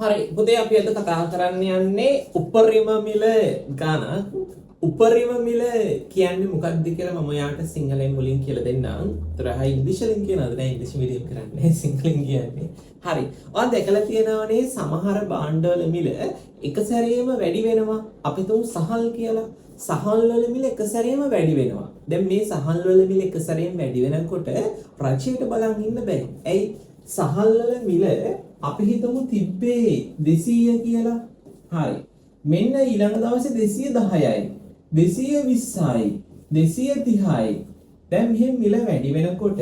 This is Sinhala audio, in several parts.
හරි පුතේ අපි අද කතා කරන්න යන්නේ උපරිම මිල ගණන්. උපරිම මිල කියන්නේ මොකක්ද කියලා මම යාට සිංහලෙන් මුලින් කියලා දෙන්නම්. ඒතර හයි ඉංග්‍රීසියෙන් කියනවාද නෑ ඉංග්‍රීසි මීඩියම් කරන්නේ සිංහලෙන් කියන්නේ. හරි. ඔයාලා දැකලා තියෙනවනේ සමහර භාණ්ඩවල මිල එක සැරේම වැඩි වෙනවා. අපි තුමු සහල් කියලා. සහල් වල මිල එක සැරේම වැඩි වෙනවා. දැන් මේ සහල් වල මිල එක සැරේම වැඩි වෙනකොට රජයට බලන් ඉන්න බෑ. ඇයි? සහල් වල මිල අපි හිතමු තිබ්බේ 200 කියලා. හරි. මෙන්න ඊළඟ දවසේ 210යි. 220යි. 230යි. දැන් මෙහෙම මිල වැඩි වෙනකොට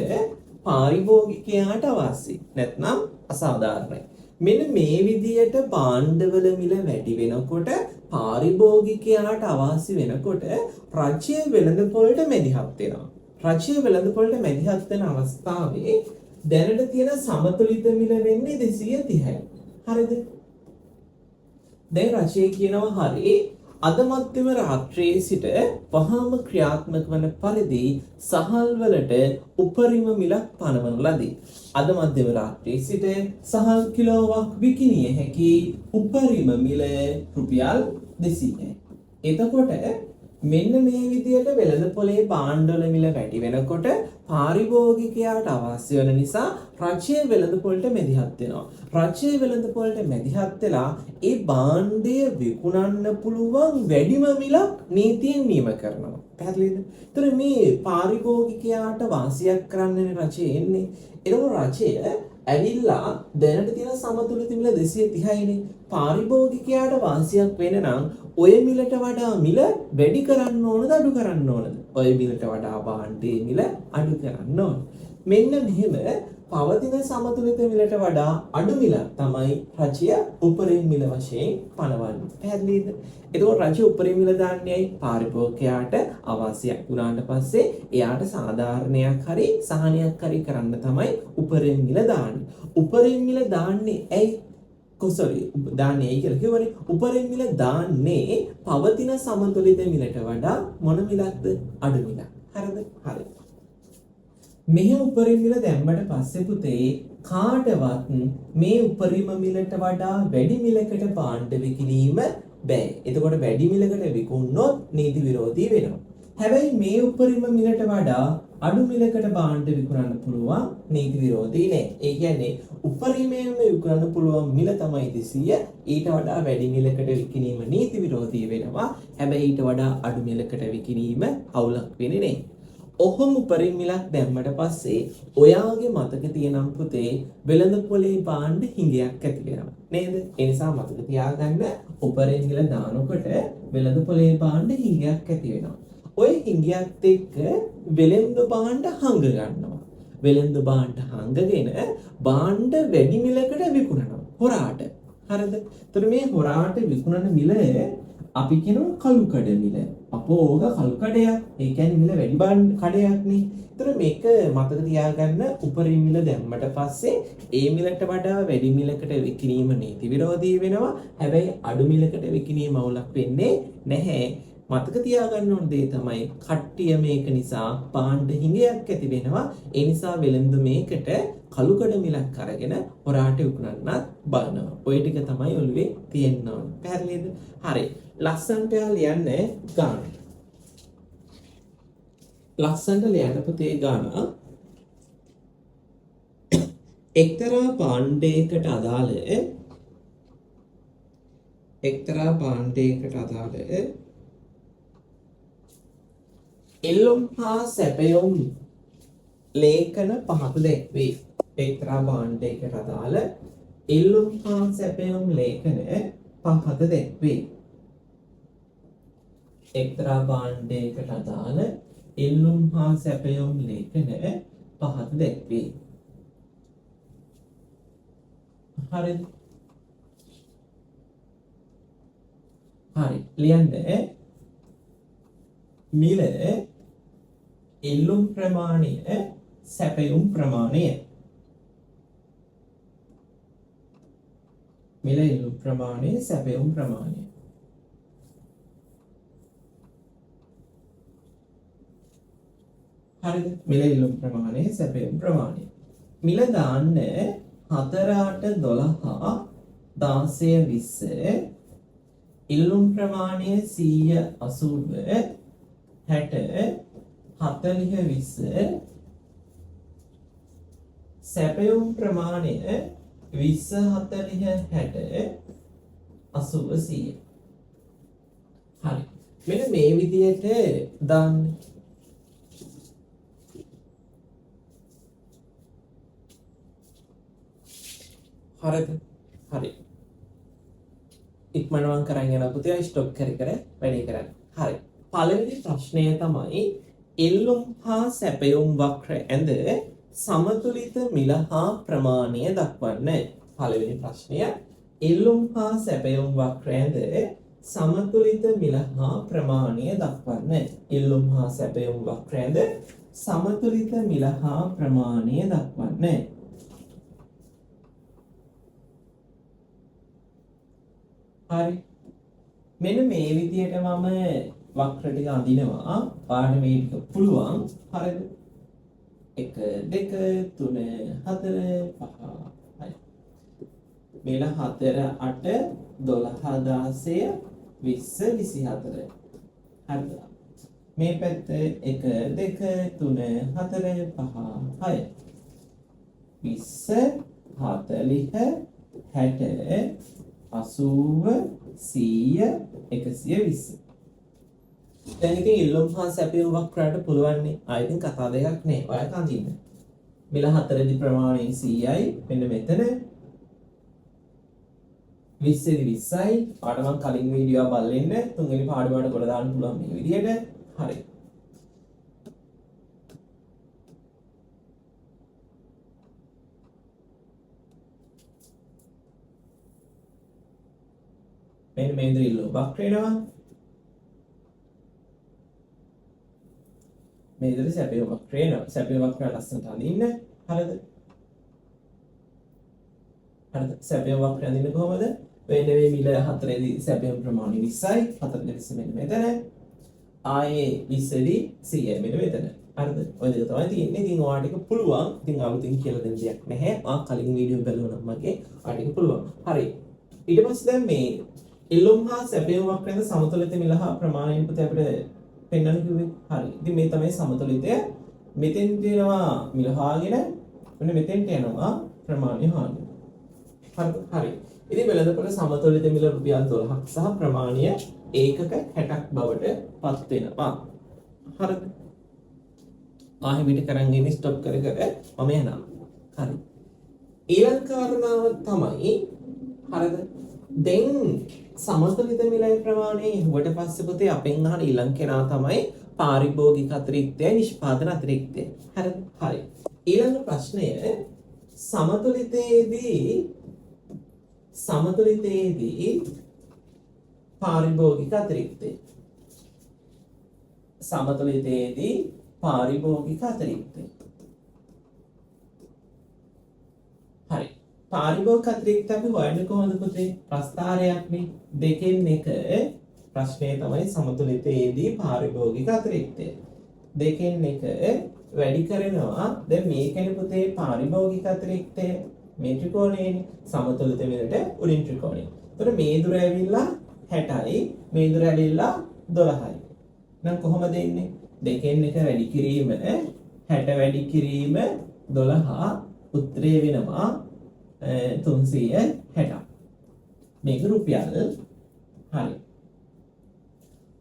පාරිභෝගිකයාට අවශ්‍ය. නැත්නම් අසාධාරණයි. මෙන්න මේ විදියට භාණ්ඩවල මිල වැඩි වෙනකොට පාරිභෝගිකයාට අවශ්‍ය වෙනකොට රජයේ වෙළඳපොළට මැදිහත් වෙනවා. රජයේ වෙළඳපොළට මැදිහත් වෙන අවස්ථාවේ දැනට තියෙන සමතුලිත මිල වෙන්නේ 230යි. හරිද? දැන් රජය කියනවා හරි අද මධ්‍යම රාත්‍රියේ සිට වහාම ක්‍රියාත්මක වන පරිදි සහල් වලට උපරිම මිලක් පනවන ලදී. අද මධ්‍යම රාත්‍රියේ සිට සහල් කිලෝවක් විකිණිය හැකි උපරිම මිල රුපියල් 200යි. එතකොට මෙන්න මේ විදියට වෙළඳපොලේ භාණ්ඩවල මිල වැඩි වෙනකොට පාරිභෝගිකයාට අවශ්‍ය වෙන නිසා රජයේ වෙළඳපොළට මැදිහත් වෙනවා. රජයේ වෙළඳපොළට මැදිහත් වෙලා ඒ භාණ්ඩය විකුණන්න පුළුවන් වැඩිම මිලක් නීතියෙන් නියම කරනවා. පැහැදිලිද? ඒතර මේ පාරිභෝගිකයාට වාසියක් කරන්නනේ රජය එන්නේ. ඒකෝ රජය ඇවිල්ලා දැනට තියෙන සමතුලිත මිල 230යිනේ. පාරිභෝගිකයාට වාසියක් වෙන නම් ඔය මිලට වඩා මිල වැඩි කරන්න ඕනද අඩු කරන්න ඕනද? ඔය මිලට වඩා භාණ්ඩයේ මිල අඩු කරන්න ඕන. මෙන්න මෙහෙම පවතින සමතුලිත මිලට වඩා අඩු මිලක් තමයි රජය උපරිම මිල වශයෙන් පනවන්නේ. පැහැදිලිද? එතකොට රජය උපරිම මිල දාන්නේයි පාරිභෝගිකයාට අවශ්‍යයක් වුණාට පස්සේ එයාට සාධාරණයක් හරි සහනයක් හරි කරන්න තමයි උපරිම මිල දාන්නේ. උපරිම මිල දාන්නේ ඇයි? දාන්නේ කියලා කිව්වනේ. උපරිම මිල දාන්නේ පවතින සමතුලිත මිලට වඩා මොන මිලක්ද? අඩු මිලක්. හරිද? හරි. මෙහි උපරිම මිල දැම්මට පස්සේ පුතේ කාටවත් මේ උපරිම මිලට වඩා වැඩි මිලකට භාණ්ඩ විකිණීම බෑ. එතකොට වැඩි මිලකට විකුණනොත් නීති විරෝධී වෙනවා. හැබැයි මේ උපරිම මිලට වඩා අඩු මිලකට භාණ්ඩ විකුණන්න පුළුවන් නීති විරෝධී නෑ. ඒ කියන්නේ උපරිමයෙන්ම විකුණන්න පුළුවන් මිල තමයි 200. ඊට වඩා වැඩි මිලකට විකිණීම නීති විරෝධී වෙනවා. හැබැයි ඊට වඩා අඩු මිලකට විකිණීම අවුලක් වෙන්නේ නෑ. ඔහොම උපරිම මිලක් දැම්මට පස්සේ ඔයාගේ මතක තියෙනම් පුතේ වෙළඳපොලේ භාණ්ඩ හිඟයක් ඇති වෙනවා නේද? ඒ නිසා මතක තියාගන්න උපරිම මිල දානකොට වෙළඳපොලේ භාණ්ඩ හිඟයක් ඇති වෙනවා. ඔය හිඟයත් එක්ක වෙළඳ භාණ්ඩ හංග ගන්නවා. වෙළඳ භාණ්ඩ හංගගෙන භාණ්ඩ වැඩි මිලකට විකුණනවා හොරාට. හරිද? එතකොට මේ හොරාට විකුණන මිල අපි කියනවා කළු කඩ මිල. අපෝග කළු කඩයක්. ඒ කියන්නේ මිල වැඩි භාණ්ඩ කඩයක් නේ. ඒතර මේක මතක තියාගන්න උපරිම මිල දැම්මට පස්සේ ඒ මිලට වඩා වැඩි මිලකට විකිණීම නීති විරෝධී වෙනවා. හැබැයි අඩු මිලකට විකිණීම අවුලක් වෙන්නේ නැහැ. මතක තියාගන්න ඕන දේ තමයි කට්ටිය මේක නිසා භාණ්ඩ හිඟයක් ඇති වෙනවා. ඒ නිසා වෙළඳ මේකට කළුකඩ මිලක් අරගෙන හොරාට විකුණන්නත් බලනවා. ඔය ටික තමයි ඔළුවේ තියෙන්න ඕන. පැහැදිලිද? හරි. ලස්සන්ට ලියන්න ගාන. ලස්සන්ට ලියන්න පුතේ ගාන. එක්තරා භාණ්ඩයකට අදාළ එල්ලුම් හා සැපයුම් ලේඛන පහත දැක්වේ. එක්තරා භාණ්ඩයකට අදාළ එල්ලුම් හා සැපයුම් ලේඛන පහත දැක්වේ. එක්තරා භාණ්ඩයකට අදාළ එල්ලුම් හා සැපයුම් ලේඛන පහත දැක්වේ. හරිද? හරි. ලියන්න මිල එල්ලුම් ප්‍රමාණය සැපයුම් ප්‍රමාණය. මිල එල්ලුම් ප්‍රමාණය සැපයුම් ප්‍රමාණය. හරිද? මිල එල්ලුම් ප්‍රමාණය සැපයුම් ප්‍රමාණය. මිල දාන්න 4 8 12 16 20 ඉල්ලුම් ප්‍රමාණය 100 80 60 40 20 සැපයුම් ප්‍රමාණය 20 40 60 80 100 හරි මෙන්න මේ විදිහට දාන්න හරිද හරි ඉක්මනවම් කරන් යන පුතේ ස්ටොප් කර වැඩේ කරන්න හරි පළවෙනි ප්‍රශ්නය තමයි එල්ලුම් හා සැපයුම් වක්‍ර ඇඳ සමතුලිත මිල හා ප්‍රමාණය දක්වන්න පළවෙනි ප්‍රශ්නය එල්ලුම් හා සැපයුම් වක්‍ර ඇඳ සමතුලිත මිල හා ප්‍රමාණය දක්වන්න එල්ලුම් හා සැපයුම් වක්‍ර ඇඳ සමතුලිත මිල හා ප්‍රමාණය දක්වන්න හරි මෙන්න මේ විදිහට මම වක්‍ර ටික අඳිනවා පාඩ මේ ටික පුළුවන් හරිද 1 2 3 4 5 6 මෙල 4 8 12 16 20 24 හරිද මේ පැත්ත 1 2 3 4 5 6 20 40 60 80 100 120 දැන් ඉතින් ඉල්ලුම් හා සැපයුම් වක්‍රයට පුළුවන් නේ ආයෙත් කතා දෙකක් නේ ඔයාලා කඳින්න මිල 4 දි ප්‍රමාණය 100යි මෙන්න මෙතන 20 දි 20යි ආට මම කලින් වීඩියෝ එක බලන්න තුන්වෙනි පාඩුවට කොට දාන්න පුළුවන් මේ විදිහට හරි මෙන්න මේ විදිහට ඉල්ලුම් වක්‍රේනවා මේ විදිහට සැපයුම් වක්‍රේනවා සැපයුම් වක්‍රය ලස්සනට අඳින්න හරිද හරිද සැපයුම් වක්‍රය අඳින්න කොහමද වෙන මේ මිල 4 දී සැපයුම් ප්‍රමාණය 20යි 4 දී 20 මෙන්න මෙතන ආයේ 20 දී 100යි මෙන්න මෙතන හරිද ඔය දෙක තමයි තියෙන්නේ ඉතින් ඔයාට ඒක පුළුවන් ඉතින් අලුතින් කියලා දෙන්න දෙයක් නැහැ ආ කලින් වීඩියෝ බලුවා නම් මගේ ඔයාට ඒක පුළුවන් හරි ඊට පස්සේ දැන් මේ ඉල්ලුම් හා සැපයුම් වක්‍රයෙන් සමතුලිත මිල හා ප්‍රමාණයෙන් පුතේ අපිට පෙන්වන්න කිව්වේ. හරි. ඉතින් මේ තමයි සමතුලිතය. මෙතෙන් තියෙනවා මිල හාගෙන මෙන්න මෙතෙන්ට යනවා ප්‍රමාණය හාගෙන. හරි. ඉතින් වෙළඳපොළ සමතුලිත මිල රුපියල් 12ක් සහ ප්‍රමාණය ඒකක 60ක් බවට පත් වෙනවා. හරිද? ආයෙ පිට කරන් ඉන්නේ ස්ටොප් කර මම යනවා. හරි. ඊළඟ කාරණාව තමයි හරිද? දැන් සමතුලිත මිලයි ප්‍රමාණය හුවට පස්සේ පුතේ අපෙන් අහන ඊළඟ කෙනා තමයි පාරිභෝගික අතිරික්තය නිෂ්පාදන අතිරික්තය හරිද හරි ඊළඟ ප්‍රශ්නය සමතුලිතයේදී පාරිභෝගික අතිරික්තය සමතුලිතයේදී පාරිභෝගික අතිරික්තය හරි පාරිභෝගික අතිරික්තය අපි හොයන්නේ කොහොමද පුතේ ප්‍රස්ථාරයක් නේ දෙකෙන් එක ප්‍රශ්නය තමයි සමතුලිතයේදී පාරිභෝගික අතිරික්තය දෙකෙන් එක වැඩි කරනවා දැන් මේකනේ පුතේ පාරිභෝගික අතිරික්තය මේ ත්‍රිකෝණයනේ සමතුලිත මිලට උඩින් ත්‍රිකෝණය. එතකොට මේ දුර ඇවිල්ලා 60යි මේ දුර ඇවිල්ලා 12යි. නම් කොහොමද එන්නේ? දෙකෙන් එක වැඩි කිරීම 60 වැඩි කිරීම 12 උත්තරේ වෙනවා 360. මේක රුපියල් හරි.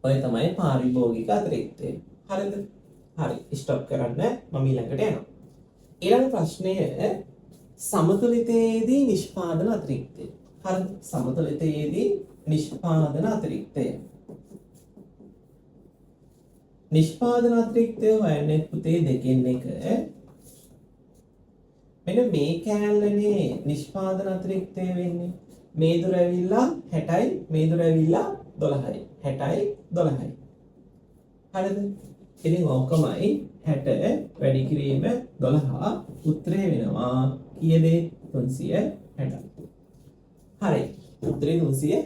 ඔය තමයි පාරිභෝගික අතිරික්තය. හරිද? හරි. ස්ටොප් කරන්න මම ඊළඟට යනවා. ඊළඟ ප්‍රශ්නය සමතුලිතයේදී නිෂ්පාදන අතිරික්තය. හරිද? සමතුලිතයේදී නිෂ්පාදන අතිරික්තය. නිෂ්පාදන අතිරික්තය හොයන්නේ පුතේ දෙකෙන් එක. මෙන්න මේ කෑල්ලනේ නිෂ්පාදන අතිරික්තය වෙන්නේ. මේ දුර ඇවිල්ලා 60යි මේ දුර ඇවිල්ලා 12යි. 60යි 12යි. හරිද? ඉතින් ඕකමයි 60 වැඩි කිරීම 12 උත්තරේ වෙනවා කීයද 360. හරි. උත්තරේ 360යි.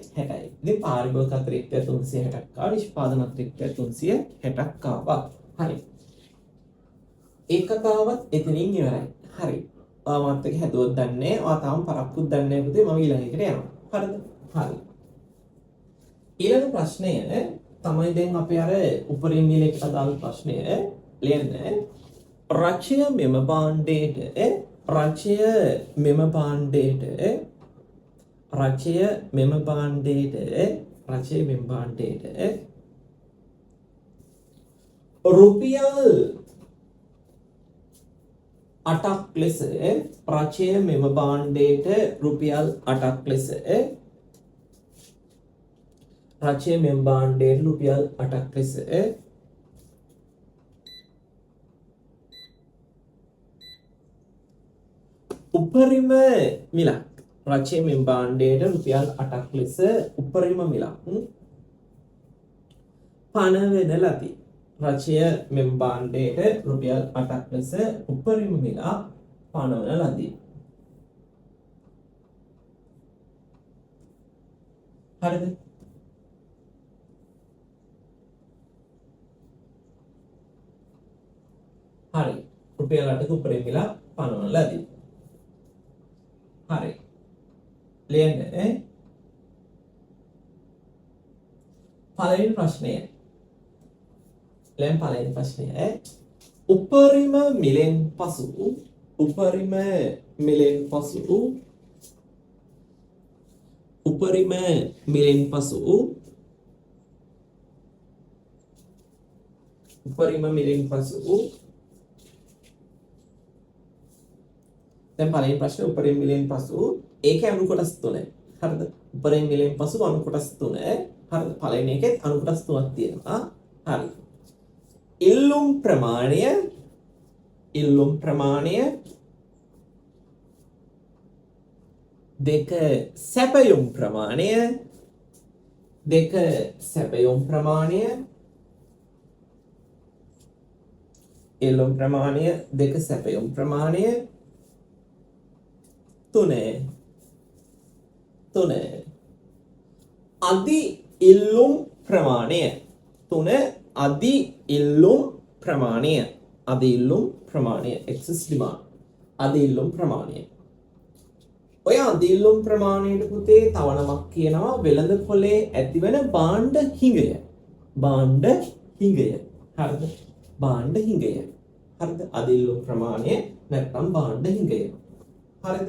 ඉතින් පාරිභෝගික අතිරික්තය 360ක් ආවා නිෂ්පාදන අතිරික්තය 360ක් ආවා. හරි. ඒ කතාවත් එතනින් ඉවරයි. හරි. ඔයාමත් එක හැදුවොත් දන්නේ ඔයා තාම පරක්කුත් දන්නේ නැහැ පුතේ මම ඊළඟ එකට යනවා. හරිද? හරි. ඊළඟ ප්‍රශ්නය තමයි දැන් අපි අර උපරිම මිලේට අදාළ ප්‍රශ්නය ලියන්න. රචය මෙම භාණ්ඩයට රචය මෙම භාණ්ඩයට රචය මෙම භාණ්ඩයට රචය මෙම භාණ්ඩයට රුපියල් 8ක් ලෙස රචය මෙම භාණ්ඩයට රුපියල් 8ක් ලෙස රචය මෙම භාණ්ඩයට රුපියල් 8ක් ලෙස උපරිම මිලක් රචය මෙම භාණ්ඩයට රුපියල් 8ක් ලෙස උපරිම මිලක් පනවන ලදී. රචය මෙම භාණ්ඩයට රුපියල් 8ක් ලෙස උපරිම මිලක් පනවන ලදී. හරිද? හරි. රුපියල් 8ක උපරිම මිලක් පනවන ලදී. හරි. ලියන්න පළවෙනි ප්‍රශ්නය. පළවෙනි ප්‍රශ්නය උපරිම මිලෙන් පසු උපරිම මිලෙන් පසු උපරිම මිලෙන් පසු උපරිම මිලෙන් පසු දැන් පළවෙනි ප්‍රශ්නේ උපරිම මිලෙන් පසු ඒකේ අණු කොටස් 3යි. හරිද? උපරිම මිලෙන් පසු අණු කොටස් 3. හරිද? පළවෙනි එකේ අණු කොටස් 3ක් තියෙනවා. හරි. ඉල්ලුම් ප්‍රමාණය දෙක සැපයුම් ප්‍රමාණය දෙක සැපයුම් ප්‍රමාණය ඉල්ලුම් ප්‍රමාණය දෙක සැපයුම් ප්‍රමාණය 3 අදි ඉල්ලුම් ප්‍රමාණය 3 අදි ඉල්ලුම් ප්‍රමාණය අදි ඉල්ලුම් ප්‍රමාණය excess demand අදි ඉල්ලුම් ප්‍රමාණය ඔය අදි ඉල්ලුම් ප්‍රමාණයට පුතේ තව නමක් කියනවා වෙළඳ පොලේ ඇතිවන භාණ්ඩ හිඟය හරිද භාණ්ඩ හිඟය හරිද අදි ඉල්ලුම් ප්‍රමාණය නැත්නම් භාණ්ඩ හිඟය හරිද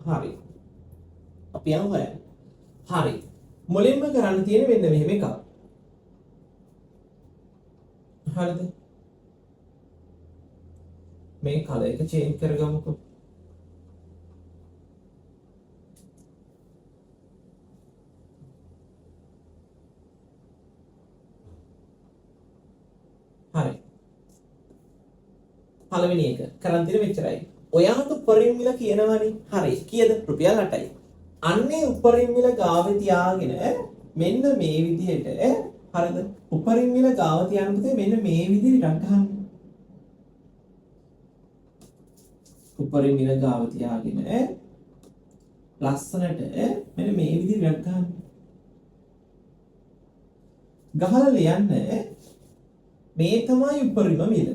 හරි අපි යමු හොයන්න හරි මුලින්ම කරන්න තියෙන්නේ මෙන්න මෙහෙම එකක් හරිද මේ කලර් එක චේන්ජ් කරගමුකෝ හරි පළවෙනි එක කරන් තියෙන මෙච්චරයි ඔයාට උපරිම මිල කියනවනේ හරි කීයද රුපියල් 8යි අන්නේ උපරිම මිල ගාව තියාගෙන මෙන්න මේ විදිහට හරිද උපරිම මිල ගාව තියාන පුතේ මෙන්න මේ විදිහට ඩක් ගන්න උපරිම මිල ගාව තියාගෙන ලස්සනට මෙන්න මේ විදිහට ඩක් ගන්න ගහලා ලියන්න මේ තමයි උපරිම මිල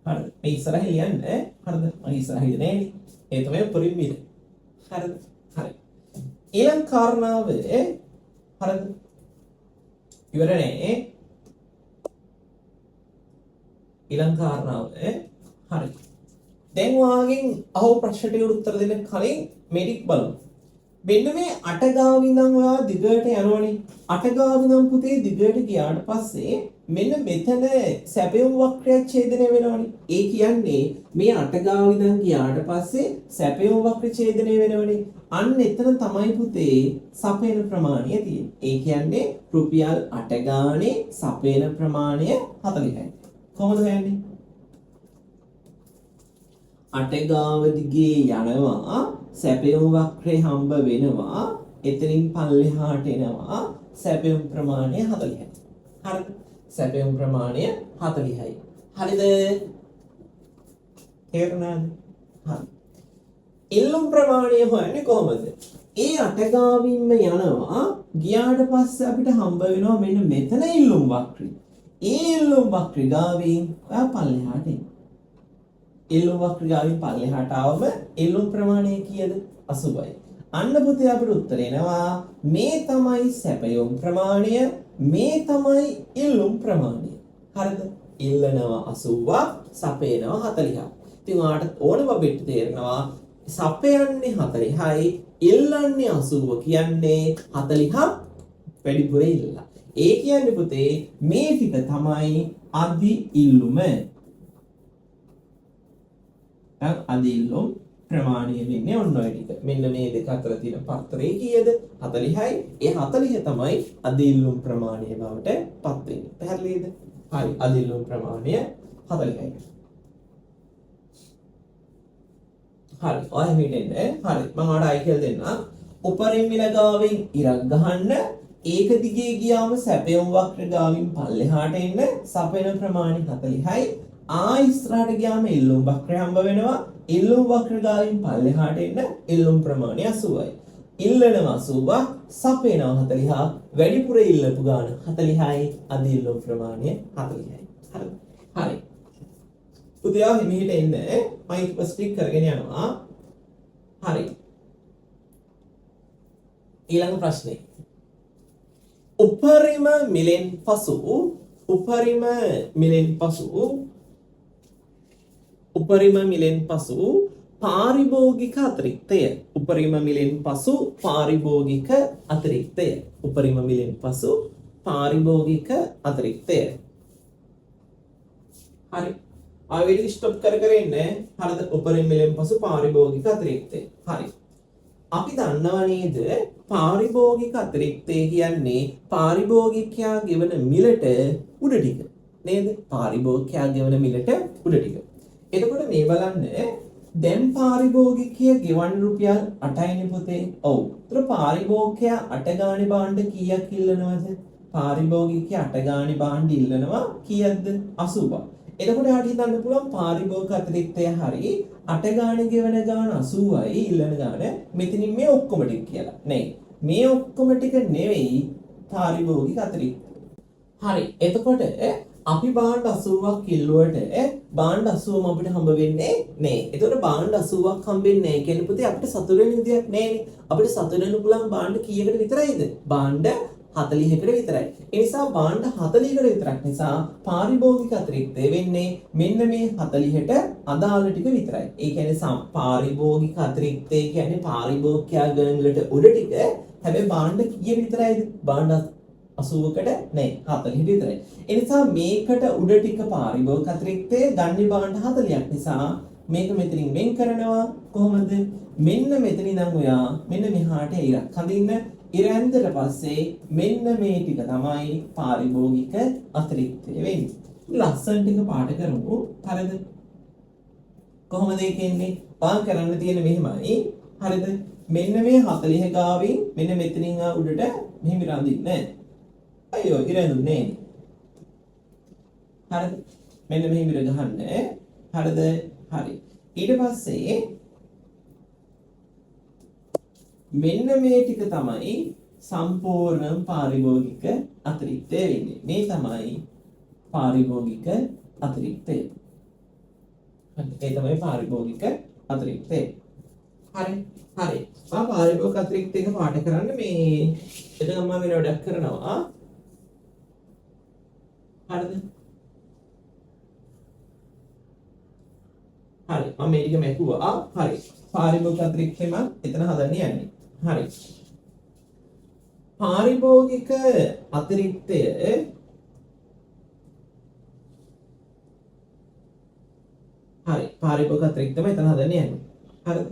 හරිද මේ ඉස්සරහින් ලියන්න හරිද මම ඉස්සරහින් නෑනේ ඒ තමයි උපරිම මිල හරිද හරි ඊළඟ කාරණාව හරිද ඉවරනේ ඊළඟ කාරණාව හරි දැන් ඔයාගෙන් අහෝ ප්‍රශ්නට උත්තර දෙන්න කලින් මේ ටික බලමු මෙන්න මේ 8 ගාව ඉඳන් ඔයා දිගට යනවනේ 8 ගාව ඉඳන් පුතේ දිගට ගියාට පස්සේ මෙන්න මෙතන සැපයුම් වක්‍රයක් ඡේදනය වෙනවනේ ඒ කියන්නේ මේ 8 ගාව ඉඳන් ගියාට පස්සේ සැපයුම් වක්‍ර ඡේදනය වෙනවනේ අන්න එතන තමයි පුතේ සපයන ප්‍රමාණය තියෙන්නේ ඒ කියන්නේ රුපියල් 8 ගානේ සපයන ප්‍රමාණය 40යි කොහොමද හොයන්නේ 8 ගාව දිගේ යනවා සැපයුම් වක්‍රේ හම්බ වෙනවා එතනින් පල්ලෙහාට එනවා සැපයුම් ප්‍රමාණය 40යි හරිද සැපයුම් ප්‍රමාණය 40යි හරිද තේරුණාද හරි ඉල්ලුම් ප්‍රමාණය හොයන්නේ කොහොමද ඒ 8 ගාවින්ම යනවා ගියාට පස්සේ අපිට හම්බ වෙනවා මෙන්න මෙතන ඉල්ලුම් වක්‍රය ඒ ඉල්ලුම් වක්‍රය ගාවින් ඔයා පල්ලෙහාට එන්න ඉල්ලුම් වක්‍ර ගාවින් පල්ලෙහාට ආවම ඉල්ලුම් ප්‍රමාණය කීයද 80යි අන්න පුතේ අපිට උත්තර එනවා මේ තමයි සැපයුම් ප්‍රමාණය මේ තමයි ඉල්ලුම් ප්‍රමාණය. හරිද? ඉල්ලනවා 80ක් සපයනවා 40ක්. ඉතින් ඔයාලට ඕන බබෙට තේරෙනවා සපයන්නේ 40යි ඉල්ලන්නේ 80 කියන්නේ 40ක් වැඩිපුර ඉල්ලලා. ඒ කියන්නේ පුතේ මේ ටික තමයි අදි ඉල්ලුම. අදි ඉල්ලුම් ප්‍රමාණය වෙන්නේ ඔන්න ඔය ටික. මෙන්න මේ දෙක අතර තියෙන පත්‍රයේ කීයද? 40යි. ඒ 40 තමයි අදි ඉල්ලුම් ප්‍රමාණය බවට පත් වෙන්නේ. පැහැදිලිද? හරි. අදි ඉල්ලුම් ප්‍රමාණය 40යි. හරි. ඔය හිතෙන්නේ. හරි. මම ඔයාලට අය කියලා දෙන්නම්. උපරිම මිල ගාවෙන් ඉරක් ගහන්න ඒක දිගේ ගියාම සැපයුම් වක්‍ර ගාවින් පල්ලෙහාට එන්න සපයන ප්‍රමාණය 40යි. ඉස්සරහට ගියාම ඉල්ලුම් වක්‍රය හම්බ වෙනවා. ඉල්ලුම් වක්‍ර ගාවින් පල්ලෙහාට එන්න ඉල්ලුම් ප්‍රමාණය 80යි. ඉල්ලනවා 80ක් සපයනවා 40ක් වැඩිපුර ඉල්ලපු ගාන 40යි අද ඉල්ලුම් ප්‍රමාණය 40යි. හරිද? හරි. පුතේ මෙහෙට එන්න මම ඊට පස්සේ ටික කරගෙන යනවා. හරි. ඊළඟ ප්‍රශ්නේ. උපරිම මිලෙන් පසු පාරිභෝගික අතිරික්තය. උපරිම මිලෙන් පසු පාරිභෝගික අතිරික්තය. උපරිම මිලෙන් පසු පාරිභෝගික අතිරික්තය. හරි. ආ වීඩියෝ ස්ටොප් කර ඉන්න. හරිද? උපරිම මිලෙන් පසු පාරිභෝගික අතිරික්තය. හරි. අපි දන්නවා නේද පාරිභෝගික අතිරික්තය කියන්නේ පාරිභෝගිකයා ගෙවන මිලට උඩ ටික නේද? පාරිභෝගිකයා ගෙවන මිලට උඩ ටික. එතකොට මේ බලන්න දැන් පාරිභෝගිකයා ගෙවන රුපියල් 8යිනේ පුතේ. ඔව්. ඒතර පාරිභෝගිකයා 8 ගානේ භාණ්ඩ කීයක් ඉල්ලනවද? පාරිභෝගිකයා 8 ගානේ භාණ්ඩ ඉල්ලනවා කීයක්ද? 80ක්. එතකොට යාට හිතන්න පුළුවන් පාරිභෝගික අතිරික්තය හරි 8 ගානේ ගෙවන ගාන 80යි ඉල්ලන ගාන මෙතනින් මේ ඔක්කොම ටික කියලා. නේ. මේ ඔක්කොම ටික නෙවෙයි පාරිභෝගික අතිරික්තය. හරි. එතකොට අපි භාණ්ඩ 80ක් කිල්ලුවට භාණ්ඩ 80ම අපිට හම්බ වෙන්නේ නෑ. එතකොට භාණ්ඩ 80ක් හම්බෙන්නේ නෑ කියන්නේ පුතේ අපිට සතුට වෙන විදියක් නෑනේ. අපිට සතුට වෙන්න පුළුවන් භාණ්ඩ කීයකට විතරයිද? භාණ්ඩ 40කට විතරයි. ඒ නිසා භාණ්ඩ 40කට විතරක් නිසා පාරිභෝගික අතිරික්තය වෙන්නේ මෙන්න මේ 40ට අදාළ ටික විතරයි. ඒ කියන්නේ පාරිභෝගික අතිරික්තය කියන්නේ පාරිභෝගිකයා ගණන් වලට උඩ ටික. හැබැයි භාණ්ඩ කීයක විතරයිද? භාණ්ඩ 80කට නෑ 40කට විතරයි. ඒ නිසා මේකට උඩ ටික පාරිභෝගික අතිරික්තය ගන්නේ භාණ්ඩ 40ක් නිසා මේක මෙතනින් වෙන් කරනවා කොහොමද? මෙන්න මෙතන ඉඳන් ඔයා මෙන්න මෙහාට ඉරක් හඳින්න. ඉර ඇන්දට පස්සේ මෙන්න මේ ටික තමයි පාරිභෝගික අතිරික්තය වෙන්නේ. ලස්සන ටික පාට කරමු. හරිද? කොහොමද ඒක එන්නේ? පාන් කරන්න තියෙන මෙහෙමයි. හරිද? මෙන්න මේ 40 ගාවින් මෙන්න මෙතනින් උඩට මෙහෙම රඳින්න. අයියෝ ඉර ඇඳුන්නේ නෑ. හරිද? මෙන්න මෙහෙම ඉර ගහන්න. හරිද? හරි. ඊට පස්සේ මෙන්න මේ ටික තමයි සම්පූර්ණ පාරිභෝගික අතිරික්තය වෙන්නේ. මේ තමයි පාරිභෝගික අතිරික්තය. ඒ තමයි පාරිභෝගික අතිරික්තය. හරි. හරි. පාරිභෝගික අතිරික්තය එක පාඩ කරන්න මේ එතන මම වෙන වැඩක් කරනවා. හරිද? හරි. මම මේ ටික මැකුවා. හරි. පාරිභෝගික අතිරික්තයම එතන හදන්න යන්නේ. හරි. පාරිභෝගික අතිරික්තය හරි. පාරිභෝගික අතිරික්තයම එතන හදන්න යන්නේ. හරිද?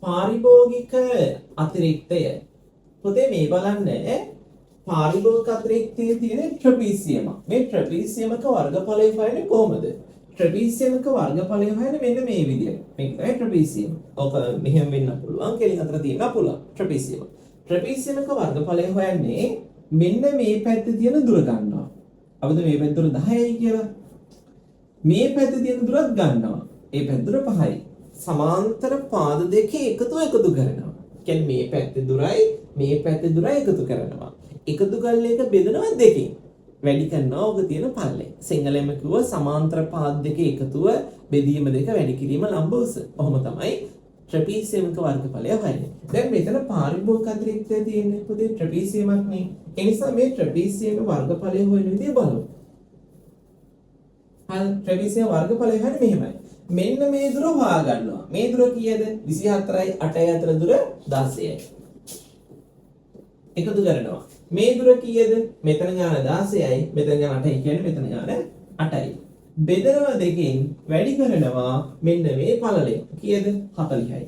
පාරිභෝගික අතිරික්තය පුතේ මේ බලන්න පාරිභෝගික අතිරික්තයේ තියෙන ට්‍රපීසියම. මේ ට්‍රපීසියමක වර්ගඵලය හොයන්නේ කොහොමද? ට්‍රපීසියමක වර්ගඵලය හොයන්නේ මෙන්න මේ විදියට. මේක තමයි ට්‍රපීසියම. ඔක මෙහෙම වෙන්න පුළුවන්. කෙලින් අතර තියෙන පුළුවන් ට්‍රපීසියම. ට්‍රපීසියමක වර්ගඵලය හොයන්නේ මෙන්න මේ පැත්තේ තියෙන දුර ගන්නවා. අපිට මේ පැත්ත දුර 10යි කියලා. මේ පැත්තේ තියෙන දුරත් ගන්නවා. ඒ පැත්ත දුර 5යි. සමාන්තර පාද දෙකේ එකතු කරනවා. කියන්නේ මේ පැත්තේ දුරයි මේ පැත්තේ දුරයි එකතු කරනවා. එකතු කරලා එක බෙදනවා දෙකෙන්. වැඩි කරනවා ඔක තියෙන පල්ලේ. සිංහලෙන්ම කිව්ව සමාන්තර පාද දෙකේ එකතුව බෙදීම දෙක වැඩි කිරීම ලම්බ උස. ඔහොම තමයි ට්‍රපීසියමක වර්ගඵලය හොයන්නේ. දැන් මෙතන පාරිභෝගික අතිරික්තය තියෙන්නේ පුතේ ට්‍රපීසියමක් නේ. ඒ නිසා මේ ට්‍රපීසියමක වර්ගඵලය හොයන විදිය බලමු. හරි ට්‍රපීසියම වර්ගඵලය හරිය මෙහෙමයි. මෙන්න මේ දුර හොයා ගන්නවා. මේ දුර කීයද? 24යි 8යි අතර දුර 16යි. එකතු කරනවා. මේ දුර කීයද? මෙතන ගාන 16යි, මෙතන ගාන 8යි කියන්නේ මෙතන ගාන 8යි. බෙදනවා දෙකෙන් වැඩි කරනවා මෙන්න මේ පළලෙන්. කීයද? 40යි.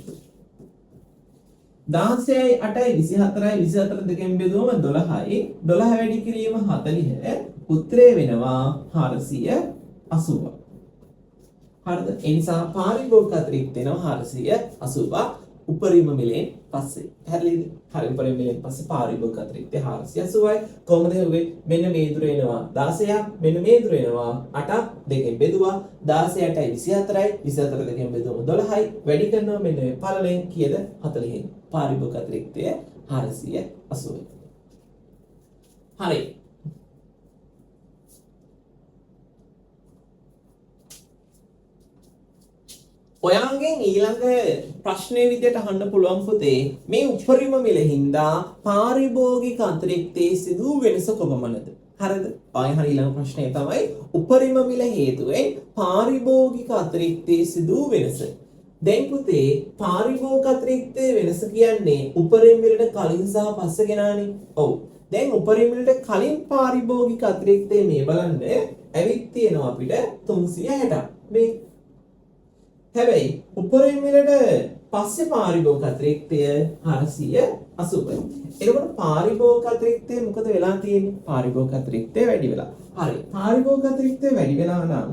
16යි 8යි 24යි 24 දෙකෙන් බෙදුවම 12යි. 12 වැඩි කිරීම 40. උත්තරේ වෙනවා 480. හරිද? ඒ නිසා පාරිභෝගික අතිරික්ත වෙනවා 480 උපරිම මිලෙන් පස්සේ. හරිද? හරි උපරිම මිලෙන් පස්සේ පාරිභෝගික අතිරික්තය 480යි. කොහොමද හුවේ? මෙන්න මේ දුර එනවා 16ක්, මෙන්න මේ දුර එනවා 8ක් දෙකෙන් බෙදුවා 16 8යි 24යි 24 දෙකෙන් බෙදුවම 12යි වැඩි කරනවා මෙන්න මේ පළලෙන් කීයද? 40න්. පාරිභෝගික අතිරික්තය 480යි. හරි. ඔයාගෙන් ඊළඟ ප්‍රශ්නයේ විදියට අහන්න පුළුවන් පුතේ මේ උපරිම මිල හින්දා පාරිභෝගික අතිරික්තයේ සිදු වෙනස කොපමණද? හරිද? ආයෙ හරි ඊළඟ ප්‍රශ්නය තමයි උපරිම මිල හේතුවෙන් පාරිභෝගික අතිරික්තයේ සිදු වෙනස. දැන් පුතේ පාරිභෝගික අතිරික්තයේ වෙනස කියන්නේ උපරිම මිලට කලින් සහ පස්සේ ගෙනානේ. ඔව්. දැන් උපරිම මිලට කලින් පාරිභෝගික අතිරික්තයේ මේ බලන්න ඇවිත් තියෙනවා අපිට 360ක්. මේ හැබැයි උපරිම මිලට පස්සේ පාරිභෝගික අතිරික්තය 480යි. එතකොට පාරිභෝගික අතිරික්තය මොකද වෙලා තියෙන්නේ? පාරිභෝගික අතිරික්තය වැඩි වෙලා. හරි. පාරිභෝගික අතිරික්තය වැඩි වෙලා නම්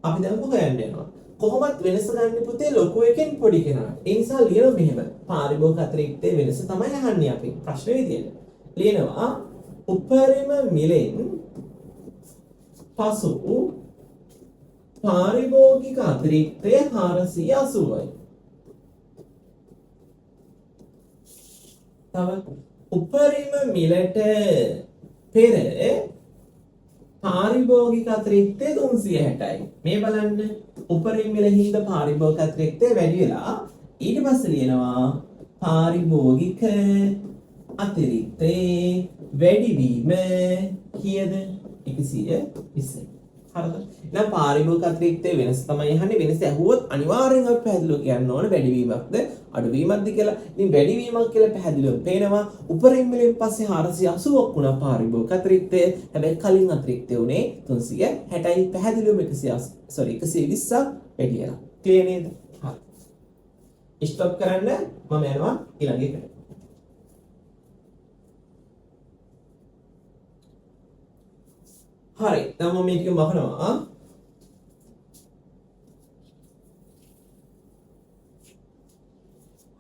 අපි දැන් හොයන්න යනවා. කොහොමත් වෙනස ගන්න පුතේ ලොකු එකෙන් පොඩි කෙනාට. ඒ නිසා ලියන මෙහෙම. පාරිභෝගික අතිරික්තයේ වෙනස තමයි අහන්නේ අපි. ප්‍රශ්න විදියට. ලියනවා උපරිම මිලෙන් පසු පාරිභෝගික අතිරික්තය 480යි. තව උපරිම මිලට පෙර පාරිභෝගික අතිරික්තය 360යි. මේ බලන්න උපරිම මිල හින්දා පාරිභෝගික අතිරික්තය වැඩි වෙලා ඊට පස්සේ ලියනවා පාරිභෝගික අතිරික්තයේ වැඩිවීම කීයද? 120යි. හරිද? එහෙනම් පාරිභෝගික අතිරික්තයේ වෙනස තමයි අහන්නේ. වෙනස ඇහුවොත් අනිවාර්යෙන් අපි පැහැදිලිව කියන්න ඕනේ වැඩිවීමක්ද අඩුවීමක්ද කියලා. ඉතින් වැඩිවීමක් කියලා පැහැදිලිව පේනවා. උපරිම මිලෙන් පස්සේ 480ක් වුණා පාරිභෝගික අතිරික්තය. හැබැයි කලින් අතිරික්තය උනේ 360යි. පැහැදිලිවම 120ක් වැඩි වෙනවා. ක්ලියර් නේද? හරි. ස්ටොප් කරන්න මම යනවා ඊළඟ එකට. හරි. දැන් මම මේ ටික මහනවා.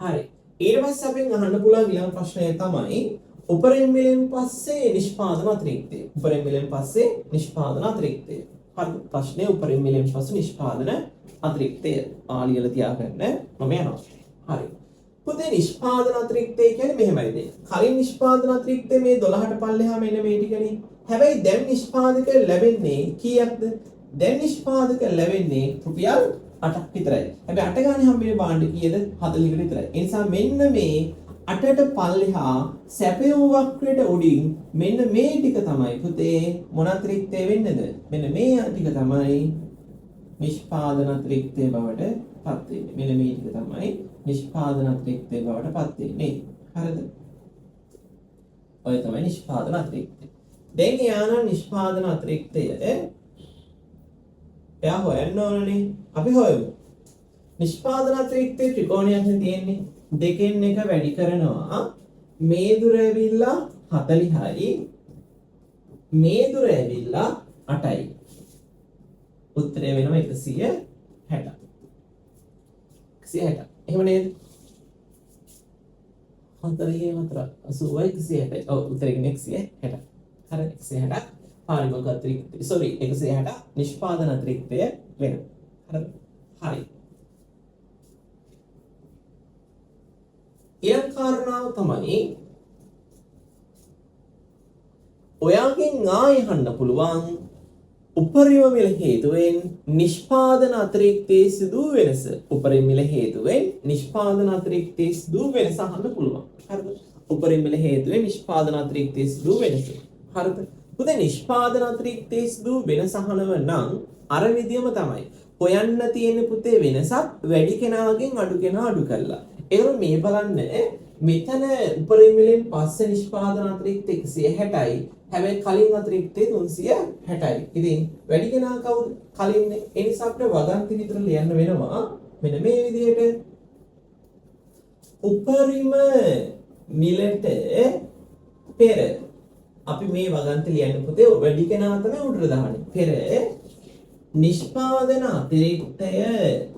හරි. ඊට පස්සේ අපෙන් අහන්න පුළුවන් ඊළඟ ප්‍රශ්නය තමයි උපරිම මිලෙන් පස්සේ නිෂ්පාදන අතිරික්තය. උපරිම මිලෙන් පස්සේ නිෂ්පාදන අතිරික්තය. හරි. ප්‍රශ්නේ උපරිම මිලෙන් පස්සේ නිෂ්පාදන අතිරික්තය. ආලියල තියාගන්න මම යනවා. හරි. පුතේ නිෂ්පාදන අතිරික්තය කියන්නේ මෙහෙමයිද? කලින් නිෂ්පාදන අතිරික්තය මේ 12ට පල්ලෙහා මෙන්න මේ ටිකනේ. හැබැයි දැන් නිෂ්පාදක ලැබෙන්නේ කීයක්ද? දැන් නිෂ්පාදක ලැබෙන්නේ රුපියල් 8ක් විතරයි. හැබැයි 8 ගානේ හම්බෙන්නේ භාණ්ඩ කීයද? 40කට විතරයි. ඒ නිසා මෙන්න මේ 8ට පල්ලෙහා සැපයූ වක්‍රයට උඩින් මෙන්න මේ ටික තමයි පුතේ මොන අතිරික්තය වෙන්නද? මෙන්න මේ ටික තමයි නිෂ්පාදන අතිරික්තය බවට පත් වෙන්නේ. මෙන්න මේ ටික තමයි නිෂ්පාදන අතිරික්තය බවට පත් වෙන්නේ. හරිද? ඔය තමයි නිෂ්පාදන අතිරික්තය. දැන් යාන නිෂ්පාදන අතිරික්තය එයා හොයන්න ඕනනේ. අපි හොයමු. නිෂ්පාදන අතිරික්තයේ ත්‍රිකෝණයක් තියෙන්නේ. දෙකෙන් එක වැඩි කරනවා. මේ දුර ඇවිල්ලා 40යි. මේ දුර ඇවිල්ලා 8යි. උත්තරය වෙනවා 160. 160. එහෙම නේද? 40 160. ඔව් උත්තරේ 160. හරි 160 පාරිභෝගික අතිරික්තය. sorry 160 නිෂ්පාදන අතිරික්තය වෙනවා. හරි. ඊළඟ කාරණාව තමයි ඔයාගෙන් ආයෙ අහන්න පුළුවන් උපරිම මිල හේතුවෙන් නිෂ්පාදන අතිරික්තයේ සිදු වෙනස. උපරිම මිල හේතුවෙන් නිෂ්පාදන අතිරික්තයේ සිදු වෙනස අහන්න පුළුවන්. හරිද? උපරිම මිල හේතුවෙන් නිෂ්පාදන අතිරික්තයේ සිදු වෙනස. හරිද? පුතේ නිෂ්පාදන අතිරික්තයේ සිදු වෙනස අහනව නම් අර විදියම තමයි. හොයන්න තියෙන පුතේ වෙනසක් වැඩි කෙනාගෙන් අඩු කෙනා අඩු කරලා. ඒක මේ බලන්න මෙතන උපරිම මිලෙන් පස්සේ නිෂ්පාදන අතිරික්ත 160යි. හැබැයි කලින් අතිරික්තේ 360යි. ඉතින් වැඩි කෙනා කවුද? කලින්නේ. ඒ නිසා අපිට වගන්ති විතර ලියන්න වෙනවා. මෙන්න මේ විදිහට උපරිම මිලට පෙර අපි මේ වගන්ති ලියන්න පුතේ වැඩි කෙනා තමයි උඩට දාන්නේ. පෙර නිෂ්පාදන අතිරික්තය